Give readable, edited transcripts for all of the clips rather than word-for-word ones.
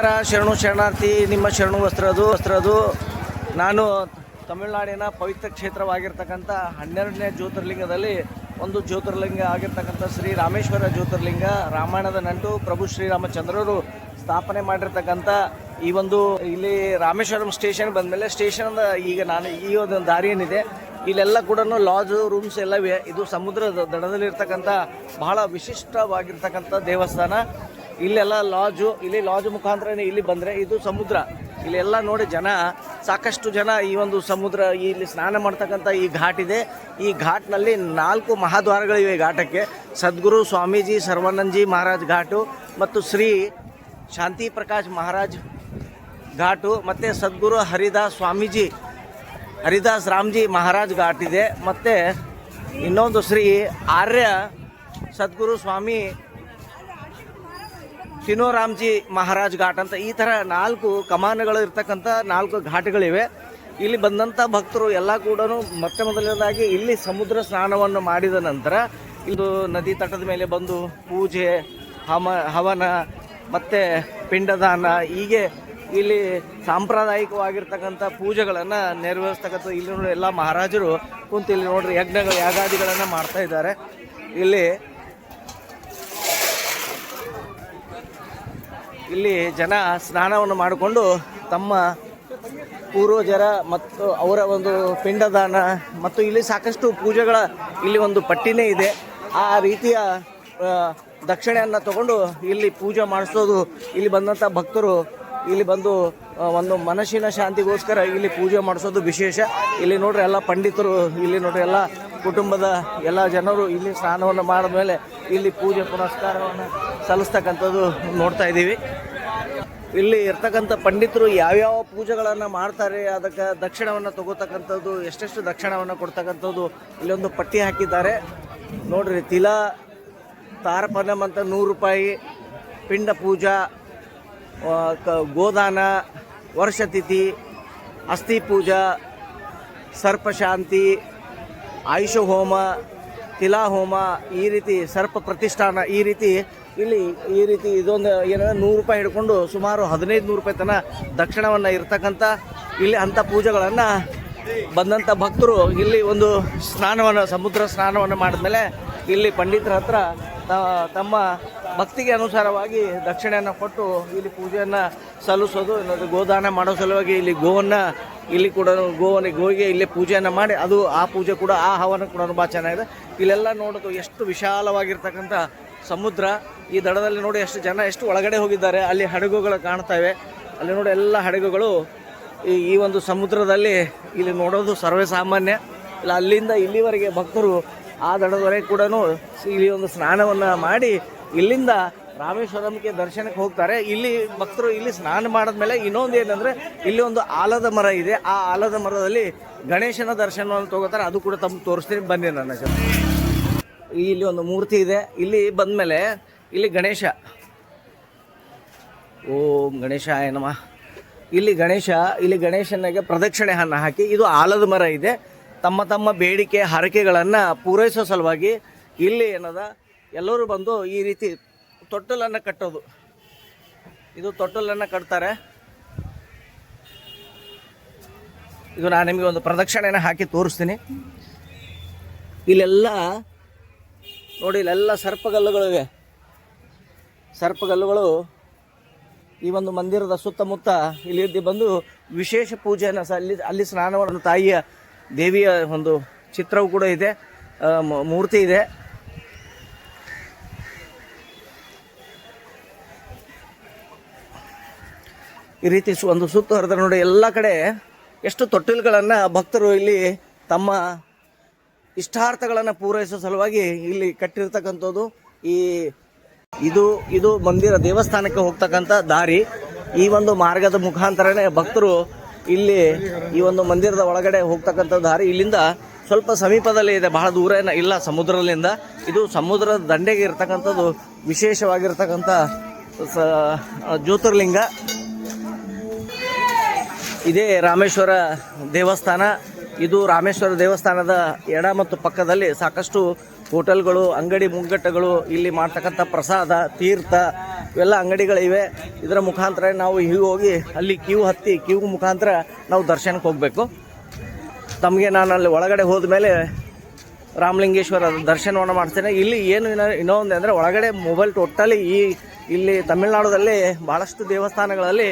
ಶರಣು ಶರಣಾರ್ಥಿ ನಿಮ್ಮ ಶರಣು ವಸ್ತ್ರದು ನಾನು ತಮಿಳುನಾಡಿನ ಪವಿತ್ರ ಕ್ಷೇತ್ರವಾಗಿರ್ತಕ್ಕಂಥ 12ನೇ ಜ್ಯೋತಿರ್ಲಿಂಗದಲ್ಲಿ ಒಂದು ಜ್ಯೋತಿರ್ಲಿಂಗ ಆಗಿರ್ತಕ್ಕಂಥ ಶ್ರೀ ರಾಮೇಶ್ವರ ಜ್ಯೋತಿರ್ಲಿಂಗ ರಾಮಾಯಣದ ನಂಟು ಪ್ರಭು ಶ್ರೀರಾಮಚಂದ್ರರು ಸ್ಥಾಪನೆ ಮಾಡಿರ್ತಕ್ಕಂಥ ಈ ಒಂದು ಇಲ್ಲಿ ರಾಮೇಶ್ವರಂ ಸ್ಟೇಷನ್ ಬಂದಮೇಲೆ ಸ್ಟೇಷನ್ ಈಗ ನಾನು ಈ ಒಂದು ದಾರಿ ಏನಿದೆ ಇಲ್ಲೆಲ್ಲ ಕೂಡ ಲಾಜ್ ರೂಮ್ಸ್ ಎಲ್ಲವೇ. ಇದು ಸಮುದ್ರದ ದಡದಲ್ಲಿರ್ತಕ್ಕಂಥ ಬಹಳ ವಿಶಿಷ್ಟವಾಗಿರ್ತಕ್ಕಂಥ ದೇವಸ್ಥಾನ. ಇಲ್ಲೆಲ್ಲ ಲಾಜು, ಇಲ್ಲಿ ಲಾಜ್ ಮುಖಾಂತರನೇ ಇಲ್ಲಿ ಬಂದರೆ ಇದು ಸಮುದ್ರ. ಇಲ್ಲೆಲ್ಲ ನೋಡಿ ಸಾಕಷ್ಟು ಜನ ಈ ಒಂದು ಸಮುದ್ರ ಇಲ್ಲಿ ಸ್ನಾನ ಮಾಡ್ತಕ್ಕಂಥ ಈ ಘಾಟ್ ಇದೆ. ಈ ಘಾಟ್ನಲ್ಲಿ 4 ಮಹಾದ್ವಾರಗಳಿವೆ ಘಾಟಕ್ಕೆ. ಸದ್ಗುರು ಸ್ವಾಮೀಜಿ ಸರ್ವಾನಂದಜಿ ಮಹಾರಾಜ್ ಘಾಟು ಮತ್ತು ಶ್ರೀ ಶಾಂತಿ ಪ್ರಕಾಶ್ ಮಹಾರಾಜ್ ಘಾಟು ಮತ್ತು ಸದ್ಗುರು ಹರಿದಾಸ್ ರಾಮ್ಜಿ ಮಹಾರಾಜ್ ಘಾಟ್ ಇದೆ. ಮತ್ತು ಇನ್ನೊಂದು ಶ್ರೀ ಆರ್ಯ ಸದ್ಗುರು ಸ್ವಾಮಿ ತಿನೋರಾಮ್ಜಿ ಮಹಾರಾಜ್ ಘಾಟ್ ಅಂತ ಈ ಥರ 4 ಕಮಾನುಗಳು ಇರ್ತಕ್ಕಂಥ 4 ಘಾಟ್ಗಳಿವೆ. ಇಲ್ಲಿ ಬಂದಂಥ ಭಕ್ತರು ಎಲ್ಲ ಕೂಡ ಮೊದಲನೇದಾಗಿ ಇಲ್ಲಿ ಸಮುದ್ರ ಸ್ನಾನವನ್ನು ಮಾಡಿದ ನಂತರ ಇದು ನದಿ ತಟದ ಮೇಲೆ ಬಂದು ಪೂಜೆ ಹವನ ಮತ್ತು ಪಿಂಡದಾನ ಹೀಗೆ ಇಲ್ಲಿ ಸಾಂಪ್ರದಾಯಿಕವಾಗಿರ್ತಕ್ಕಂಥ ಪೂಜೆಗಳನ್ನು ನೆರವೇರಿಸ್ತಕ್ಕಂಥ ಇಲ್ಲಿ ನೋಡಿ ಎಲ್ಲ ಮಹಾರಾಜರು ಕುಂತು ಇಲ್ಲಿ ನೋಡ್ರಿ ಯಾಗಾದಿಗಳನ್ನು ಮಾಡ್ತಾ ಇದ್ದಾರೆ. ಇಲ್ಲಿ ಜನ ಸ್ನಾನವನ್ನು ಮಾಡಿಕೊಂಡು ತಮ್ಮ ಪೂರ್ವಜರ ಮತ್ತು ಅವರ ಒಂದು ಪಿಂಡದಾನ ಮತ್ತು ಇಲ್ಲಿ ಸಾಕಷ್ಟು ಪೂಜೆಗಳ ಇಲ್ಲಿ ಒಂದು ಪಟ್ಟಿನೇ ಇದೆ. ಆ ರೀತಿಯ ದಕ್ಷಿಣೆಯನ್ನು ತಗೊಂಡು ಇಲ್ಲಿ ಪೂಜೆ ಮಾಡಿಸೋದು. ಇಲ್ಲಿ ಬಂದಂಥ ಭಕ್ತರು ಇಲ್ಲಿ ಬಂದು ಒಂದು ಮನಸ್ಸಿನ ಶಾಂತಿಗೋಸ್ಕರ ಇಲ್ಲಿ ಪೂಜೆ ಮಾಡಿಸೋದು ವಿಶೇಷ. ಇಲ್ಲಿ ನೋಡ್ರಿ ಎಲ್ಲ ಪಂಡಿತರು, ಇಲ್ಲಿ ನೋಡ್ರಿ ಎಲ್ಲ ಕುಟುಂಬದ ಎಲ್ಲ ಜನರು ಇಲ್ಲಿ ಸ್ನಾನವನ್ನು ಮಾಡಿದ ಮೇಲೆ ಇಲ್ಲಿ ಪೂಜೆ ಪುನಸ್ಕಾರವನ್ನು ಸಲ್ಲಿಸ್ತಕ್ಕಂಥದ್ದು ನೋಡ್ತಾ ಇದ್ದೀವಿ. ಇಲ್ಲಿ ಇರ್ತಕ್ಕಂಥ ಪಂಡಿತರು ಯಾವ್ಯಾವ ಪೂಜೆಗಳನ್ನು ಮಾಡ್ತಾರೆ, ಅದಕ್ಕೆ ದಕ್ಷಿಣವನ್ನು ತಗೋತಕ್ಕಂಥದ್ದು, ಎಷ್ಟೆಷ್ಟು ದಕ್ಷಿಣವನ್ನು ಕೊಡ್ತಕ್ಕಂಥದ್ದು ಇಲ್ಲೊಂದು ಪಟ್ಟಿ ಹಾಕಿದ್ದಾರೆ ನೋಡ್ರಿ. ತಾರಪನಂ ಅಂತ 100 ರೂಪಾಯಿ, ಪಿಂಡ ಪೂಜಾ, ಗೋದಾನ, ವರ್ಷತಿಥಿ, ಅಸ್ಥಿ ಪೂಜಾ, ಸರ್ಪಶಾಂತಿ, ಆಯುಷ ಹೋಮ, ತಿಲಾ ಹೋಮ, ಈ ರೀತಿ ಸರ್ಪ ಪ್ರತಿಷ್ಠಾನ, ಈ ರೀತಿ ಇದೊಂದು ಏನಾದ್ರೆ 100 ರೂಪಾಯಿ ಹಿಡ್ಕೊಂಡು ಸುಮಾರು 1500 ರೂಪಾಯಿ ತನಕ ದಕ್ಷಿಣವನ್ನು ಇರ್ತಕ್ಕಂಥ ಇಲ್ಲಿ ಅಂಥ ಪೂಜೆಗಳನ್ನು ಬಂದಂಥ ಭಕ್ತರು ಇಲ್ಲಿ ಒಂದು ಸಮುದ್ರ ಸ್ನಾನವನ್ನು ಮಾಡಿದ್ಮೇಲೆ ಇಲ್ಲಿ ಪಂಡಿತರ ಹತ್ರ ತಮ್ಮ ಭಕ್ತಿಗೆ ಅನುಸಾರವಾಗಿ ದಕ್ಷಿಣೆಯನ್ನು ಕೊಟ್ಟು ಇಲ್ಲಿ ಪೂಜೆಯನ್ನು ಸಲ್ಲಿಸೋದು. ಗೋದಾನ ಮಾಡೋ ಸಲುವಾಗಿ ಇಲ್ಲಿ ಇಲ್ಲಿ ಕೂಡ ಗೋವಿಗೆ ಇಲ್ಲಿ ಪೂಜೆಯನ್ನು ಮಾಡಿ ಅದು ಆ ಪೂಜೆ ಕೂಡ ಆ ಹವನ ಕೂಡ ಭಾಳ ಚೆನ್ನಾಗಿದೆ. ಇಲ್ಲೆಲ್ಲ ನೋಡೋದು ಎಷ್ಟು ವಿಶಾಲವಾಗಿರ್ತಕ್ಕಂಥ ಸಮುದ್ರ. ಈ ದಡದಲ್ಲಿ ನೋಡಿ ಎಷ್ಟು ಒಳಗಡೆ ಹೋಗಿದ್ದಾರೆ. ಅಲ್ಲಿ ಹಡಗುಗಳು ಕಾಣ್ತವೆ. ಅಲ್ಲಿ ನೋಡಿ ಎಲ್ಲ ಹಡಗುಗಳು ಈ ಒಂದು ಸಮುದ್ರದಲ್ಲಿ ಇಲ್ಲಿ ನೋಡೋದು ಸರ್ವೇ ಸಾಮಾನ್ಯ. ಇಲ್ಲ ಅಲ್ಲಿಂದ ಇಲ್ಲಿವರೆಗೆ ಭಕ್ತರು ಆ ದಡದವರೆಗೆ ಕೂಡ ಇಲ್ಲಿ ಒಂದು ಸ್ನಾನವನ್ನು ಮಾಡಿ ಇಲ್ಲಿಂದ ರಾಮೇಶ್ವರಂಗೆ ದರ್ಶನಕ್ಕೆ ಹೋಗ್ತಾರೆ. ಇಲ್ಲಿ ಭಕ್ತರು ಇಲ್ಲಿ ಸ್ನಾನ ಮಾಡಿದ್ಮೇಲೆ ಇನ್ನೊಂದು ಏನಂದರೆ ಇಲ್ಲಿ ಒಂದು ಆಲದ ಮರ ಇದೆ. ಆ ಆಲದ ಮರದಲ್ಲಿ ಗಣೇಶನ ದರ್ಶನವನ್ನು ತಗೋತಾರೆ. ಅದು ಕೂಡ ತಮ್ಮ ತೋರಿಸ್ತೀನಿ ಬನ್ನಿ. ನನ್ನ ಇಲ್ಲಿ ಒಂದು ಮೂರ್ತಿ ಇದೆ. ಇಲ್ಲಿ ಬಂದಮೇಲೆ ಇಲ್ಲಿ ಓಂ ಗಣೇಶಾಯ ನಮಃ. ಇಲ್ಲಿ ಗಣೇಶನಿಗೆ ಪ್ರದಕ್ಷಿಣೆಯನ್ನು ಹಾಕಿ ಇದು ಆಲದ ಮರ ಇದೆ. ತಮ್ಮ ಬೇಡಿಕೆ ಹರಕೆಗಳನ್ನು ಪೂರೈಸೋ ಸಲುವಾಗಿ ಇಲ್ಲಿ ಎಲ್ಲರೂ ಬಂದು ಈ ರೀತಿ ತೊಟ್ಟಲನ್ನು ಕಟ್ಟೋದು. ಇದು ತೊಟ್ಟಲನ್ನು ಕಟ್ತಾರೆ. ಇದು ನಾನು ನಿಮಗೆ ಒಂದು ಪ್ರದಕ್ಷಿಣೆಯನ್ನು ಹಾಕಿ ತೋರಿಸ್ತೀನಿ. ಇಲ್ಲೆಲ್ಲ ನೋಡಿ, ಇಲ್ಲೆಲ್ಲ ಸರ್ಪಗಲ್ಲುಗಳಿವೆ. ಸರ್ಪಗಲ್ಲುಗಳು ಈ ಒಂದು ಮಂದಿರದ ಸುತ್ತಮುತ್ತ ಇಲ್ಲಿ ಬಂದು ವಿಶೇಷ ಪೂಜೆಯನ್ನು ಅಲ್ಲಿ ಸ್ನಾನವನ್ನು ತಾಯಿಯ ದೇವಿಯ ಒಂದು ಚಿತ್ರವೂ ಕೂಡ ಇದೆ, ಮೂರ್ತಿ ಇದೆ. ಈ ರೀತಿ ಒಂದು ಸುತ್ತು ಹರಿದ ನೋಡಿ ಎಲ್ಲ ಕಡೆ ಎಷ್ಟು ತೊಟ್ಟಿಲುಗಳನ್ನು ಭಕ್ತರು ಇಲ್ಲಿ ತಮ್ಮ ಇಷ್ಟಾರ್ಥಗಳನ್ನು ಪೂರೈಸೋ ಸಲುವಾಗಿ ಇಲ್ಲಿ ಕಟ್ಟಿರ್ತಕ್ಕಂಥದ್ದು. ಇದು ಮಂದಿರ ದೇವಸ್ಥಾನಕ್ಕೆ ಹೋಗ್ತಕ್ಕಂಥ ದಾರಿ. ಈ ಒಂದು ಮಾರ್ಗದ ಮುಖಾಂತರನೇ ಭಕ್ತರು ಇಲ್ಲಿ ಈ ಒಂದು ಮಂದಿರದ ಒಳಗಡೆ ಹೋಗ್ತಕ್ಕಂಥ ದಾರಿ ಇಲ್ಲಿಂದ ಸ್ವಲ್ಪ ಸಮೀಪದಲ್ಲೇ ಇದೆ, ಬಹಳ ದೂರ ಇಲ್ಲ ಸಮುದ್ರದಿಂದ. ಇದು ಸಮುದ್ರದ ದಂಡೆಗೆ ಇರ್ತಕ್ಕಂಥದ್ದು ವಿಶೇಷವಾಗಿರ್ತಕ್ಕಂಥ ಜ್ಯೋತಿರ್ಲಿಂಗ. ಇದೇ ರಾಮೇಶ್ವರ ದೇವಸ್ಥಾನ. ಇದು ರಾಮೇಶ್ವರ ದೇವಸ್ಥಾನದ ಎಡ ಮತ್ತು ಪಕ್ಕದಲ್ಲಿ ಸಾಕಷ್ಟು ಹೋಟೆಲ್ಗಳು, ಅಂಗಡಿ ಮುಂಗಟ್ಟುಗಳು, ಇಲ್ಲಿ ಮಾಡ್ತಕ್ಕಂಥ ಪ್ರಸಾದ, ತೀರ್ಥ ಇವೆಲ್ಲ ಅಂಗಡಿಗಳಿವೆ. ಇದರ ಮುಖಾಂತರ ನಾವು ಹೀಗೆ ಹೋಗಿ ಅಲ್ಲಿ ಕ್ಯೂ ಮುಖಾಂತರ ನಾವು ದರ್ಶನಕ್ಕೆ ಹೋಗಬೇಕು. ತಮಗೆ ನಾನು ಅಲ್ಲಿ ಒಳಗಡೆ ಹೋದ ಮೇಲೆ ರಾಮಲಿಂಗೇಶ್ವರ ದರ್ಶನವನ್ನು ಮಾಡ್ತೇನೆ. ಇಲ್ಲಿ ಏನು ಇನ್ನೊಂದು ಅಂದರೆ ಒಳಗಡೆ ಮೊಬೈಲ್ ಟೋಟಲಿ ಇಲ್ಲಿ ತಮಿಳುನಾಡಲ್ಲಿ ಭಾಳಷ್ಟು ದೇವಸ್ಥಾನಗಳಲ್ಲಿ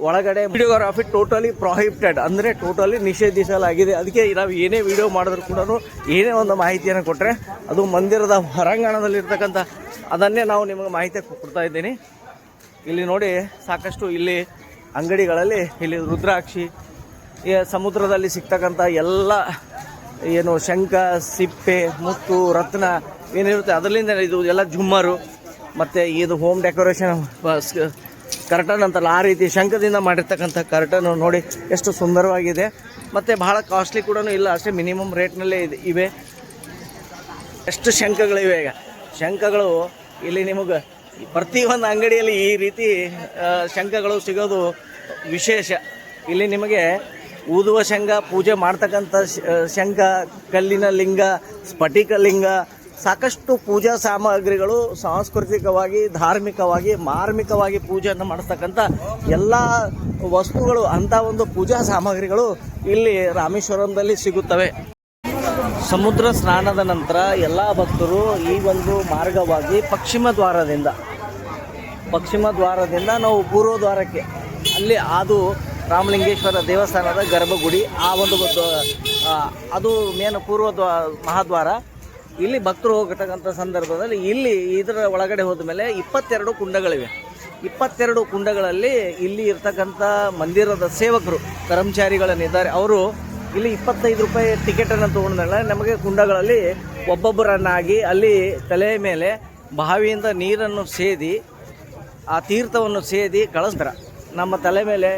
ಒಳಗಡೆ ವಿಡಿಯೋಗ್ರಾಫಿ ಟೋಟಲಿ ಪ್ರಾಹಿಬಿಟೆಡ್, ಅಂದರೆ ಟೋಟಲಿ ನಿಷೇಧಿಸಲಾಗಿದೆ. ಅದಕ್ಕೆ ನಾವು ಏನೇ ವಿಡಿಯೋ ಮಾಡಿದ್ರು ಕೂಡ ಏನೇ ಒಂದು ಮಾಹಿತಿಯನ್ನು ಕೊಟ್ಟರೆ ಅದು ಮಂದಿರದ ಹೊರಾಂಗಣದಲ್ಲಿರ್ತಕ್ಕಂಥ ಅದನ್ನೇ ನಾವು ನಿಮಗೆ ಮಾಹಿತಿ ಕೊಡ್ತಾ ಇದ್ದೀನಿ. ಇಲ್ಲಿ ನೋಡಿ ಸಾಕಷ್ಟು ಇಲ್ಲಿ ಅಂಗಡಿಗಳಲ್ಲಿ ಇಲ್ಲಿ ರುದ್ರಾಕ್ಷಿ, ಸಮುದ್ರದಲ್ಲಿ ಸಿಗ್ತಕ್ಕಂಥ ಎಲ್ಲ ಏನು ಶಂಖ, ಸಿಪ್ಪೆ, ಮುತ್ತು, ರತ್ನ ಏನಿರುತ್ತೆ ಅದರಿಂದ ಇದು ಎಲ್ಲ ಝುಮ್ಮರು ಮತ್ತು ಇದು ಹೋಮ್ ಡೆಕೋರೇಷನ್ ಕರ್ಟನ್ ಅಂತಲ್ಲ ಆ ರೀತಿ ಶಂಖದಿಂದ ಮಾಡಿರ್ತಕ್ಕಂಥ ಕರ್ಟನ್ನು ನೋಡಿ ಎಷ್ಟು ಸುಂದರವಾಗಿದೆ. ಮತ್ತು ಬಹಳ ಕಾಸ್ಟ್ಲಿ ಕೂಡ ಇಲ್ಲ, ಅಷ್ಟೇ ಮಿನಿಮಮ್ ರೇಟ್ನಲ್ಲೇ ಇವೆ. ಎಷ್ಟು ಶಂಖಗಳಿವೆ. ಈಗ ಶಂಖಗಳು ಇಲ್ಲಿ ನಿಮಗೆ ಪ್ರತಿಯೊಂದು ಅಂಗಡಿಯಲ್ಲಿ ಈ ರೀತಿ ಶಂಖಗಳು ಸಿಗೋದು ವಿಶೇಷ. ಇಲ್ಲಿ ನಿಮಗೆ ಊದುವ ಶಂಖ, ಪೂಜೆ ಮಾಡ್ತಕ್ಕಂಥ ಶಂಖ, ಕಲ್ಲಿನ ಲಿಂಗ, ಸ್ಫಟಿಕ ಲಿಂಗ, ಸಾಕಷ್ಟು ಪೂಜಾ ಸಾಮಗ್ರಿಗಳು ಸಾಂಸ್ಕೃತಿಕವಾಗಿ, ಧಾರ್ಮಿಕವಾಗಿ, ಮಾರ್ಮಿಕವಾಗಿ ಪೂಜೆಯನ್ನು ಮಾಡಿಸ್ತಕ್ಕಂಥ ಎಲ್ಲ ವಸ್ತುಗಳು, ಅಂಥ ಒಂದು ಪೂಜಾ ಸಾಮಗ್ರಿಗಳು ಇಲ್ಲಿ ರಾಮೇಶ್ವರಂದಲ್ಲಿ ಸಿಗುತ್ತವೆ. ಸಮುದ್ರ ಸ್ನಾನದ ನಂತರ ಎಲ್ಲ ಭಕ್ತರು ಈ ಒಂದು ಮಾರ್ಗವಾಗಿ ಪಶ್ಚಿಮ ದ್ವಾರದಿಂದ ನಾವು ಪೂರ್ವ ದ್ವಾರಕ್ಕೆ, ಅಲ್ಲಿ ಅದು ರಾಮಲಿಂಗೇಶ್ವರ ದೇವಸ್ಥಾನದ ಗರ್ಭಗುಡಿ, ಆ ಒಂದು ಅದು ಮೇನ್ ಮಹಾದ್ವಾರ. ಇಲ್ಲಿ ಭಕ್ತರು ಹೋಗತಕ್ಕಂಥ ಸಂದರ್ಭದಲ್ಲಿ ಇಲ್ಲಿ ಇದರ ಒಳಗಡೆ ಹೋದ ಮೇಲೆ 22 ಕುಂಡಗಳಿವೆ. 22 ಕುಂಡಗಳಲ್ಲಿ ಇಲ್ಲಿ ಇರ್ತಕ್ಕಂಥ ಮಂದಿರದ ಸೇವಕರು, ಕರ್ಮಚಾರಿಗಳನ್ನಿದ್ದಾರೆ, ಅವರು ಇಲ್ಲಿ 25 ರೂಪಾಯಿ ಟಿಕೆಟನ್ನು ತೊಗೊಂಡ್ಮೇಲೆ ನಮಗೆ ಕುಂಡಗಳಲ್ಲಿ ಒಬ್ಬೊಬ್ಬರನ್ನಾಗಿ ಅಲ್ಲಿ ತಲೆಯ ಮೇಲೆ ಬಾವಿಯಿಂದ ನೀರನ್ನು ಸೇದಿ, ಆ ತೀರ್ಥವನ್ನು ಸೇದಿ ಕಳಿಸ್ತಾರೆ. ನಮ್ಮ ತಲೆ ಮೇಲೆ,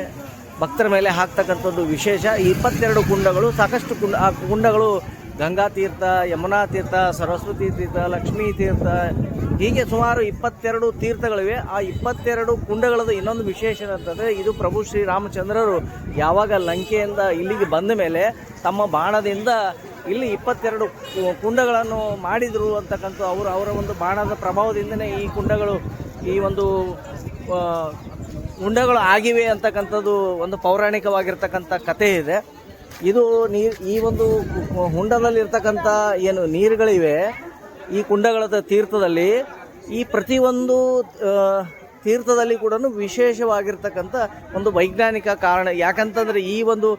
ಭಕ್ತರ ಮೇಲೆ ಹಾಕ್ತಕ್ಕಂಥದ್ದು ವಿಶೇಷ. ಈ 22 ಕುಂಡಗಳು ಸಾಕಷ್ಟು ಆ ಕುಂಡಗಳು ಗಂಗಾ ತೀರ್ಥ, ಯಮುನಾ ತೀರ್ಥ, ಸರಸ್ವತಿ ತೀರ್ಥ, ಲಕ್ಷ್ಮೀ ತೀರ್ಥ, ಹೀಗೆ ಸುಮಾರು 22 ತೀರ್ಥಗಳಿವೆ. ಆ 22 ಕುಂಡಗಳದ್ದು ಇನ್ನೊಂದು ವಿಶೇಷ ಅಂತಂದರೆ, ಇದು ಪ್ರಭು ಶ್ರೀರಾಮಚಂದ್ರರು ಯಾವಾಗ ಲಂಕೆಯಿಂದ ಇಲ್ಲಿಗೆ ಬಂದ ಮೇಲೆ ತಮ್ಮ ಬಾಣದಿಂದ ಇಲ್ಲಿ 22 ಕುಂಡಗಳನ್ನು ಮಾಡಿದರು ಅಂತಕ್ಕಂಥ ಅವರ ಒಂದು ಬಾಣದ ಪ್ರಭಾವದಿಂದನೇ ಈ ಕುಂಡಗಳು, ಈ ಒಂದು ಕುಂಡಗಳು ಆಗಿವೆ ಅಂತಕ್ಕಂಥದ್ದು ಒಂದು ಪೌರಾಣಿಕವಾಗಿರ್ತಕ್ಕಂಥ ಕಥೆ ಇದೆ. ಇದು ಈ ಒಂದು ಹುಂಡದಲ್ಲಿರ್ತಕ್ಕಂಥ ಏನು ನೀರುಗಳಿವೆ, ಈ ಕುಂಡಗಳ ತೀರ್ಥದಲ್ಲಿ, ಈ ಪ್ರತಿಯೊಂದು ತೀರ್ಥದಲ್ಲಿ ಕೂಡ ವಿಶೇಷವಾಗಿರ್ತಕ್ಕಂಥ ಒಂದು ವೈಜ್ಞಾನಿಕ ಕಾರಣ. ಯಾಕಂತಂದರೆ ಈ ಒಂದು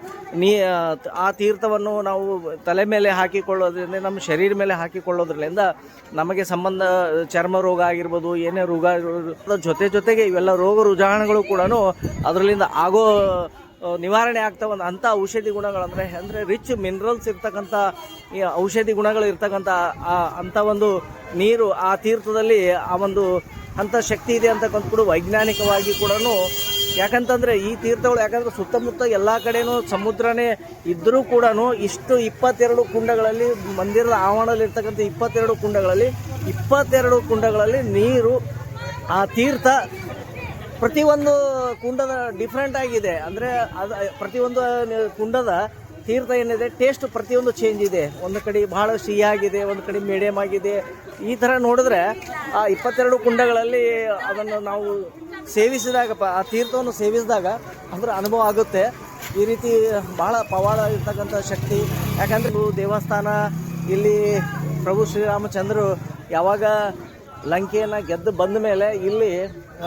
ಆ ತೀರ್ಥವನ್ನು ನಾವು ತಲೆ ಮೇಲೆ ಹಾಕಿಕೊಳ್ಳೋದ್ರಿಂದ, ನಮ್ಮ ಶರೀರ ಮೇಲೆ ಹಾಕಿಕೊಳ್ಳೋದ್ರಿಂದ ನಮಗೆ ಸಂಬಂಧ ಚರ್ಮ ರೋಗ ಆಗಿರ್ಬೋದು, ಏನೇ ರೋಗ ಜೊತೆಗೆ ಇವೆಲ್ಲ ರೋಗ ರುಜಾಣಗಳು ಕೂಡ ಅದರಲ್ಲಿಂದ ಆಗೋ ನಿವಾರಣೆ ಆಗ್ತಾವ. ಅಂಥ ಔಷಧಿ ಗುಣಗಳಂದರೆ ರಿಚ್ ಮಿನರಲ್ಸ್ ಇರ್ತಕ್ಕಂಥ ಈ ಔಷಧಿ ಗುಣಗಳು ಇರ್ತಕ್ಕಂಥ ಅಂಥ ಒಂದು ನೀರು ಆ ತೀರ್ಥದಲ್ಲಿ ಆ ಒಂದು ಅಂಥ ಶಕ್ತಿ ಇದೆ ಅಂತಕ್ಕಂಥ ಕೂಡ ವೈಜ್ಞಾನಿಕವಾಗಿ ಕೂಡ. ಯಾಕಂತಂದರೆ ಈ ತೀರ್ಥಗಳು, ಯಾಕಂದರೆ ಸುತ್ತಮುತ್ತ ಎಲ್ಲ ಕಡೆಯೂ ಸಮುದ್ರನೇ ಇದ್ದರೂ ಕೂಡ ಇಷ್ಟು 22 ಕುಂಡಗಳಲ್ಲಿ, ಮಂದಿರದ ಆವರಣದಲ್ಲಿರ್ತಕ್ಕಂಥ 22 ಕುಂಡಗಳಲ್ಲಿ ನೀರು, ಆ ತೀರ್ಥ ಪ್ರತಿಯೊಂದು ಕುಂಡದ ಡಿಫ್ರೆಂಟ್ ಆಗಿದೆ. ಅಂದರೆ ಅದು ಪ್ರತಿಯೊಂದು ಕುಂಡದ ತೀರ್ಥ ಏನಿದೆ ಟೇಸ್ಟ್ ಪ್ರತಿಯೊಂದು ಚೇಂಜ್ ಇದೆ. ಒಂದು ಕಡೆ ಭಾಳ ಸಿಹಿಯಾಗಿದೆ, ಒಂದು ಕಡೆ ಮೀಡಿಯಮ್ ಆಗಿದೆ. ಈ ಥರ ನೋಡಿದ್ರೆ ಆ 22 ಕುಂಡಗಳಲ್ಲಿ ಅದನ್ನು ನಾವು ಸೇವಿಸಿದಾಗ, ಆ ತೀರ್ಥವನ್ನು ಸೇವಿಸಿದಾಗ ಅದರ ಅನುಭವ ಆಗುತ್ತೆ. ಈ ರೀತಿ ಭಾಳ ಪವಾಡ ಇರ್ತಕ್ಕಂಥ ಶಕ್ತಿ. ಯಾಕಂದರೆ ದೇವಸ್ಥಾನ ಇಲ್ಲಿ ಪ್ರಭು ಶ್ರೀರಾಮಚಂದ್ರರು ಯಾವಾಗ ಲಂಕೆಯನ್ನು ಗೆದ್ದು ಬಂದ ಮೇಲೆ ಇಲ್ಲಿ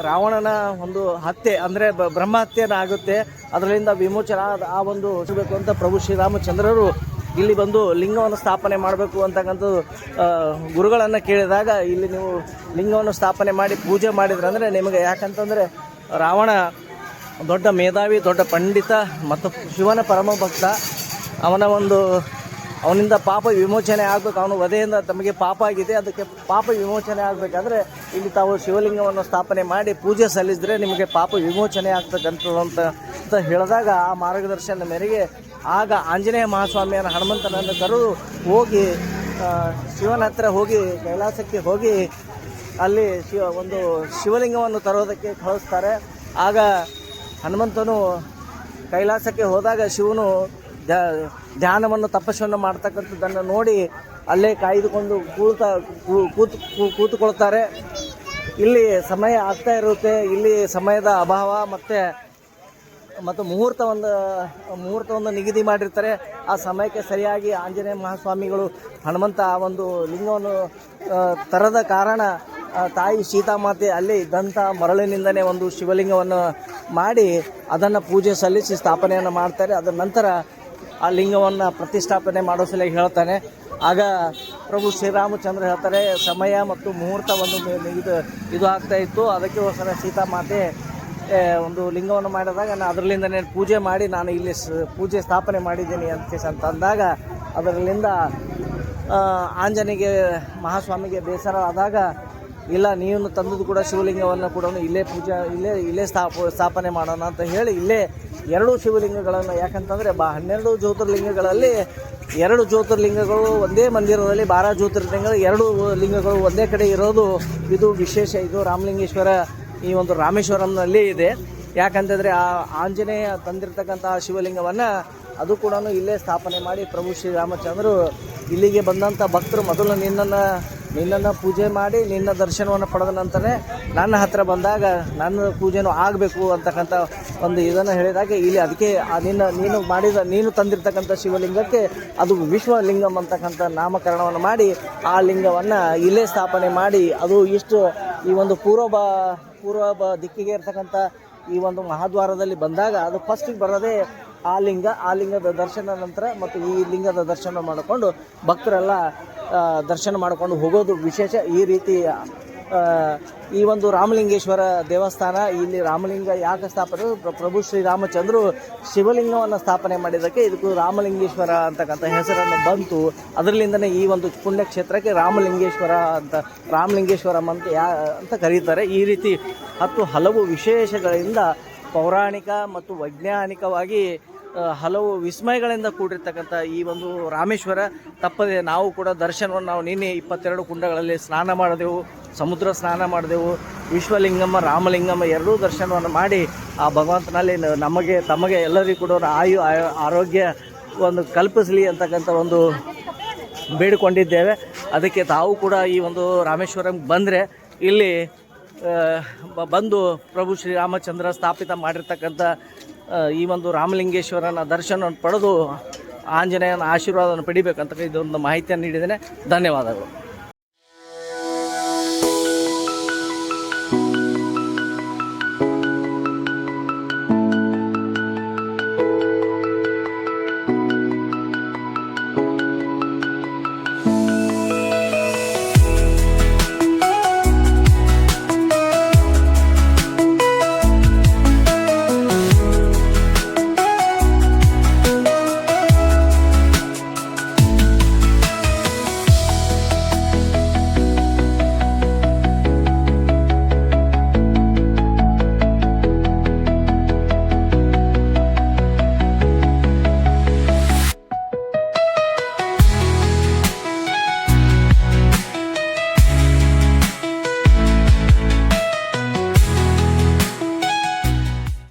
ರಾವಣನ ಒಂದು ಹತ್ಯೆ, ಅಂದರೆ ಬ್ರಹ್ಮ ಹತ್ಯೆನ ಆಗುತ್ತೆ. ಅದರಿಂದ ವಿಮೋಚನ ಆ ಒಂದು ಸಿಗಬೇಕು ಅಂತ ಪ್ರಭು ಶ್ರೀರಾಮಚಂದ್ರರು ಇಲ್ಲಿ ಬಂದು ಲಿಂಗವನ್ನು ಸ್ಥಾಪನೆ ಮಾಡಬೇಕು ಅಂತಕ್ಕಂಥದ್ದು ಗುರುಗಳನ್ನು ಕೇಳಿದಾಗ, ಇಲ್ಲಿ ನೀವು ಲಿಂಗವನ್ನು ಸ್ಥಾಪನೆ ಮಾಡಿ ಪೂಜೆ ಮಾಡಿದ್ರೆ ಅಂದರೆ ನಿಮಗೆ, ಯಾಕಂತಂದರೆ ರಾವಣ ದೊಡ್ಡ ಮೇಧಾವಿ, ದೊಡ್ಡ ಪಂಡಿತ ಮತ್ತು ಶಿವನ ಪರಮ ಭಕ್ತ. ಅವನಿಂದ ಪಾಪ ವಿಮೋಚನೆ ಆಗಬೇಕು. ಅವನು ವಧೆಯಿಂದ ತಮಗೆ ಪಾಪ ಆಗಿದೆ, ಅದಕ್ಕೆ ಪಾಪ ವಿಮೋಚನೆ ಆಗಬೇಕಾದ್ರೆ ಇಲ್ಲಿ ತಾವು ಶಿವಲಿಂಗವನ್ನು ಸ್ಥಾಪನೆ ಮಾಡಿ ಪೂಜೆ ಸಲ್ಲಿಸಿದ್ರೆ ನಿಮಗೆ ಪಾಪ ವಿಮೋಚನೆ ಆಗ್ತಕ್ಕಂಥದ್ದು ಅಂತ ಹೇಳಿದಾಗ, ಆ ಮಾರ್ಗದರ್ಶನ ಮೇರೆಗೆ ಆಗ ಆಂಜನೇಯ ಮಹಾಸ್ವಾಮಿಯನ್ನು, ಹನುಮಂತನನ್ನು ಕರೆದು ಹೋಗಿ ಶಿವನ ಹತ್ತಿರ ಹೋಗಿ ಕೈಲಾಸಕ್ಕೆ ಹೋಗಿ ಅಲ್ಲಿ ಒಂದು ಶಿವಲಿಂಗವನ್ನು ತರೋದಕ್ಕೆ ಕಳಿಸ್ತಾರೆ. ಆಗ ಹನುಮಂತನು ಕೈಲಾಸಕ್ಕೆ ಹೋದಾಗ ಶಿವನು ಧ್ಯಾನವನ್ನು, ತಪಸ್ಸನ್ನು ಮಾಡ್ತಕ್ಕಂಥದ್ದನ್ನು ನೋಡಿ ಅಲ್ಲೇ ಕಾಯ್ದುಕೊಂಡು ಕೂತುಕೊಳ್ತಾರೆ. ಇಲ್ಲಿ ಸಮಯ ಆಗ್ತಾ ಇರುತ್ತೆ, ಇಲ್ಲಿ ಸಮಯದ ಅಭಾವ ಮತ್ತು ಮುಹೂರ್ತವನ್ನು ನಿಗದಿ ಮಾಡಿರ್ತಾರೆ. ಆ ಸಮಯಕ್ಕೆ ಸರಿಯಾಗಿ ಆಂಜನೇಯ ಮಹಾಸ್ವಾಮಿಗಳು ಹನುಮಂತ ಆ ಒಂದು ಲಿಂಗವನ್ನು ತರದ ಕಾರಣ ತಾಯಿ ಸೀತಾಮಾತೆ ಅಲ್ಲಿ ಇದ್ದಂಥ ಮರಳಿನಿಂದನೇ ಒಂದು ಶಿವಲಿಂಗವನ್ನು ಮಾಡಿ ಅದನ್ನು ಪೂಜೆ ಸಲ್ಲಿಸಿ ಸ್ಥಾಪನೆಯನ್ನು ಮಾಡ್ತಾರೆ. ಅದರ ನಂತರ ಆ ಲಿಂಗವನ್ನು ಪ್ರತಿಷ್ಠಾಪನೆ ಮಾಡೋ ಸಲ ಹೇಳ್ತಾನೆ. ಆಗ ಪ್ರಭು ಶ್ರೀರಾಮಚಂದ್ರ ಹೇಳ್ತಾರೆ, ಸಮಯ ಮತ್ತು ಮುಹೂರ್ತ ಒಂದು ಇದು ಆಗ್ತಾ ಇತ್ತು, ಅದಕ್ಕೋಸ್ಕರ ಸೀತಾಮಾತೆ ಒಂದು ಲಿಂಗವನ್ನು ಮಾಡಿದಾಗ ನಾನು ಅದರಲ್ಲಿಂದನೇ ಪೂಜೆ ಮಾಡಿ ನಾನು ಇಲ್ಲಿ ಪೂಜೆ ಸ್ಥಾಪನೆ ಮಾಡಿದ್ದೀನಿ ಅಂತ ಅಂದಾಗ ಅದರಲ್ಲಿಂದ ಆಂಜನೇಯಗೆ ಮಹಾಸ್ವಾಮಿಗೆ ಬೇಸರ ಆದಾಗ, ಇಲ್ಲ ನೀನು ತಂದದ್ದು ಕೂಡ ಶಿವಲಿಂಗವನ್ನು ಕೂಡ ಇಲ್ಲೇ ಸ್ಥಾಪನೆ ಮಾಡೋಣ ಅಂತ ಹೇಳಿ ಇಲ್ಲೇ 2 ಶಿವಲಿಂಗಗಳನ್ನು, ಯಾಕಂತಂದರೆ 12 ಜ್ಯೋತಿರ್ಲಿಂಗಗಳಲ್ಲಿ 2 ಜ್ಯೋತಿರ್ಲಿಂಗಗಳು ಒಂದೇ ಮಂದಿರದಲ್ಲಿ 12 ಜ್ಯೋತಿರ್ಲಿಂಗಗಳು 2 ಲಿಂಗಗಳು ಒಂದೇ ಕಡೆ ಇರೋದು ಇದು ವಿಶೇಷ. ಇದು ರಾಮಲಿಂಗೇಶ್ವರ ಈ ಒಂದು ರಾಮೇಶ್ವರಂನಲ್ಲಿ ಇದೆ. ಯಾಕಂತಂದರೆ ಆ ಆಂಜನೇಯ ತಂದಿರತಕ್ಕಂಥ ಶಿವಲಿಂಗವನ್ನು ಅದು ಕೂಡ ಇಲ್ಲೇ ಸ್ಥಾಪನೆ ಮಾಡಿ ಪ್ರಭು ಶ್ರೀರಾಮಚಂದ್ರರು ಇಲ್ಲಿಗೆ ಬಂದಂಥ ಭಕ್ತರು ಮೊದಲು ನಿನ್ನನ್ನು ಪೂಜೆ ಮಾಡಿ ನಿನ್ನ ದರ್ಶನವನ್ನು ಪಡೆದ ನಂತರ ನನ್ನ ಹತ್ತಿರ ಬಂದಾಗ ನನ್ನ ಪೂಜೆನೂ ಆಗಬೇಕು ಅಂತಕ್ಕಂಥ ಒಂದು ಇದನ್ನು ಹೇಳಿದಾಗ ಇಲ್ಲಿ ಅದಕ್ಕೆ ನೀನು ತಂದಿರತಕ್ಕಂಥ ಶಿವಲಿಂಗಕ್ಕೆ ಅದು ವಿಶ್ವಲಿಂಗಂ ಅಂತಕ್ಕಂಥ ನಾಮಕರಣವನ್ನು ಮಾಡಿ ಆ ಲಿಂಗವನ್ನು ಇಲ್ಲೇ ಸ್ಥಾಪನೆ ಮಾಡಿ ಅದು ಇಷ್ಟು ಈ ಒಂದು ಪೂರ್ವ ದಿಕ್ಕಿಗೆ ಇರ್ತಕ್ಕಂಥ ಈ ಒಂದು ಮಹಾದ್ವಾರದಲ್ಲಿ ಬಂದಾಗ ಅದು ಫಸ್ಟಿಗೆ ಬರೋದೇ ಆ ಲಿಂಗದ ದರ್ಶನ ನಂತರ ಮತ್ತು ಈ ಲಿಂಗದ ದರ್ಶನ ಮಾಡಿಕೊಂಡು ಭಕ್ತರೆಲ್ಲ ದರ್ಶನ ಮಾಡಿಕೊಂಡು ಹೋಗೋದು ವಿಶೇಷ. ಈ ರೀತಿ ಈ ಒಂದು ರಾಮಲಿಂಗೇಶ್ವರ ದೇವಸ್ಥಾನ, ಇಲ್ಲಿ ರಾಮಲಿಂಗ ಯಾಕೆ ಸ್ಥಾಪನೆ, ಪ್ರಭು ಶ್ರೀರಾಮಚಂದ್ರರು ಶಿವಲಿಂಗವನ್ನು ಸ್ಥಾಪನೆ ಮಾಡಿದ್ದಕ್ಕೆ ಇದಕ್ಕೂ ರಾಮಲಿಂಗೇಶ್ವರ ಅಂತಕ್ಕಂಥ ಹೆಸರನ್ನು ಬಂತು. ಅದರಲ್ಲಿಂದನೇ ಈ ಒಂದು ಪುಣ್ಯಕ್ಷೇತ್ರಕ್ಕೆ ರಾಮಲಿಂಗೇಶ್ವರಂ ಅಂತ ಕರೀತಾರೆ. ಈ ರೀತಿ ಹಲವು ವಿಶೇಷಗಳಿಂದ ಪೌರಾಣಿಕ ಮತ್ತು ವೈಜ್ಞಾನಿಕವಾಗಿ ಹಲವು ವಿಸ್ಮಯಗಳಿಂದ ಕೂಡಿರ್ತಕ್ಕಂಥ ಈ ಒಂದು ರಾಮೇಶ್ವರ ತಪ್ಪದೆ ನಾವು ಕೂಡ ದರ್ಶನವನ್ನು ನಾವು ನಿನ್ನೆ 22 ಕುಂಡಗಳಲ್ಲಿ ಸ್ನಾನ ಮಾಡಿದೆವು, ಸಮುದ್ರ ಸ್ನಾನ ಮಾಡಿದೆವು, ವಿಶ್ವಲಿಂಗಮ್ಮ ರಾಮಲಿಂಗಮ್ಮ ಎರಡೂ ದರ್ಶನವನ್ನು ಮಾಡಿ ಆ ಭಗವಂತನಲ್ಲಿ ತಮಗೆ ಎಲ್ಲರಿಗೂ ಕೂಡ ಆರೋಗ್ಯ ಒಂದು ಕಲ್ಪಿಸಲಿ ಅಂತಕ್ಕಂಥ ಒಂದು ಬೇಡಿಕೊಂಡಿದ್ದೇವೆ. ಅದಕ್ಕೆ ತಾವು ಕೂಡ ಈ ಒಂದು ರಾಮೇಶ್ವರಂ ಬಂದರೆ ಇಲ್ಲಿ ಬಂದು ಪ್ರಭು ಶ್ರೀರಾಮಚಂದ್ರ ಸ್ಥಾಪಿತ ಮಾಡಿರ್ತಕ್ಕಂಥ ಈ ಒಂದು ರಾಮಲಿಂಗೇಶ್ವರನ ದರ್ಶನವನ್ನು ಪಡೆದು ಆಂಜನೇಯನ ಆಶೀರ್ವಾದವನ್ನು ಪಡಿಬೇಕಂತ ಇದೊಂದು ಮಾಹಿತಿಯನ್ನು ನೀಡಿದ್ದೇನೆ. ಧನ್ಯವಾದಗಳು.